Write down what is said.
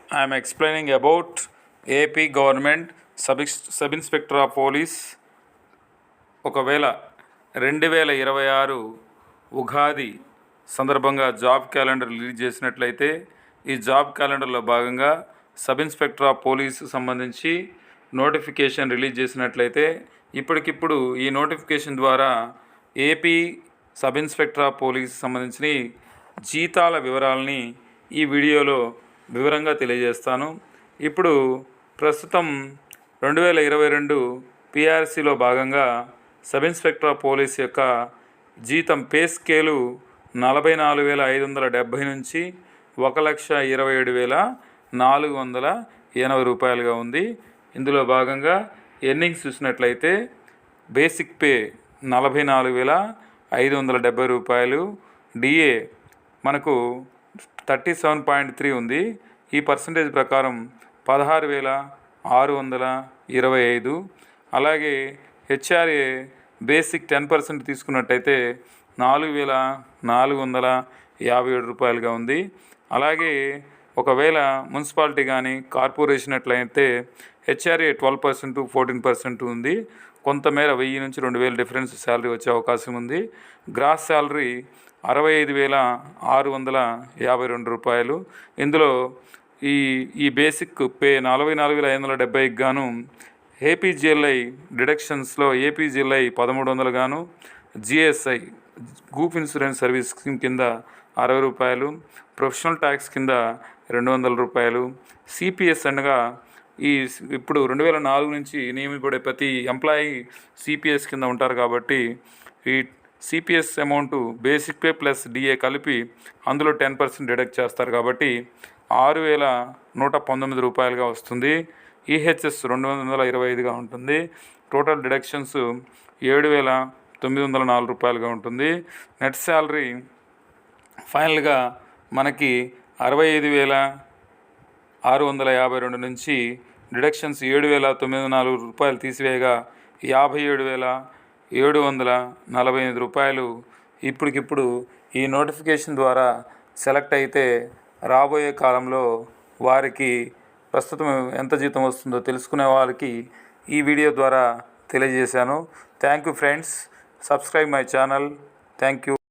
I am explaining about AP Government Sub Inspector of Police. ఒకవేళ 2026 ఉగాది సందర్భంగా job calendar release చేసినట్లయితే ఈ job క్యాలెండర్లో భాగంగా సబ్ ఇన్స్పెక్టర్ ఆఫ్ పోలీస్ సంబంధించి నోటిఫికేషన్ రిలీజ్ చేసినట్లయితే ఇప్పటికిప్పుడు ఈ నోటిఫికేషన్ ద్వారా AP sub inspector of police సంబంధించిన జీతాల వివరాలని ఈ వీడియోలో వివరంగా తెలియజేస్తాను. ఇప్పుడు ప్రస్తుతం 2022 పిఆర్సీలో భాగంగా సబ్ ఇన్స్పెక్టర్ ఆఫ్ పోలీస్ యొక్క జీతం పే స్కేలు 44,570 నుంచి 1,27,480 రూపాయలుగా ఉంది. ఇందులో భాగంగా ఎర్నింగ్స్ చూసినట్లయితే బేసిక్ పే 44,570 రూపాయలు, డిఏ మనకు 37.3 ఉంది. ఈ పర్సంటేజ్ ప్రకారం 16,625. అలాగే హెచ్ఆర్ఏ బేసిక్ 10% తీసుకున్నట్టయితే 4,457 రూపాయలుగా ఉంది. అలాగే ఒకవేళ మున్సిపాలిటీ కానీ కార్పొరేషన్ అట్లయితే హెచ్ఆర్ఏ 12% 14% ఉంది. కొంతమేర 1000 నుంచి 2,000 డిఫరెన్స్ శాలరీ వచ్చే అవకాశం ఉంది. గ్రాస్ శాలరీ 65,652 రూపాయలు. ఇందులో ఈ బేసిక్ పే 44,570 గాను ఏపీజీఎల్ఐ డిడక్షన్స్లో ఏపీజీఎల్ఐ 1,300 గాను, GSI group insurance service scheme కింద 60 రూపాయలు, ప్రొఫెషనల్ ట్యాక్స్ కింద 200 రూపాయలు, సిపిఎస్ అనగా ఇప్పుడు 2004 నుంచి నియమింపబడే ప్రతి ఎంప్లాయీ సిపిఎస్ కింద ఉంటారు కాబట్టి ఈ CPS amount basic pay plus DA కలిపి అందులో 10% డిడక్ట్ చేస్తారు కాబట్టి 6,119 రూపాయలుగా వస్తుంది. ఈహెచ్ఎస్ 225గా ఉంటుంది. టోటల్ డిడక్షన్స్ 7,904 రూపాయలుగా ఉంటుంది. నెట్ శాలరీ ఫైనల్గా మనకి 65,652 నుంచి డిడక్షన్స్ 7,904 రూపాయలు తీసివేయగా 57,745 రూపాయలు ఇప్పటికిప్పుడు ఈ నోటిఫికేషన్ ద్వారా సెలెక్ట్ అయితే రాబోయే కాలంలో వారికి ప్రస్తుతం ఎంత జీతం వస్తుందో తెలుసుకునే వారికి ఈ వీడియో ద్వారా తెలియజేశాను. Thank you friends. Subscribe my channel. Thank you.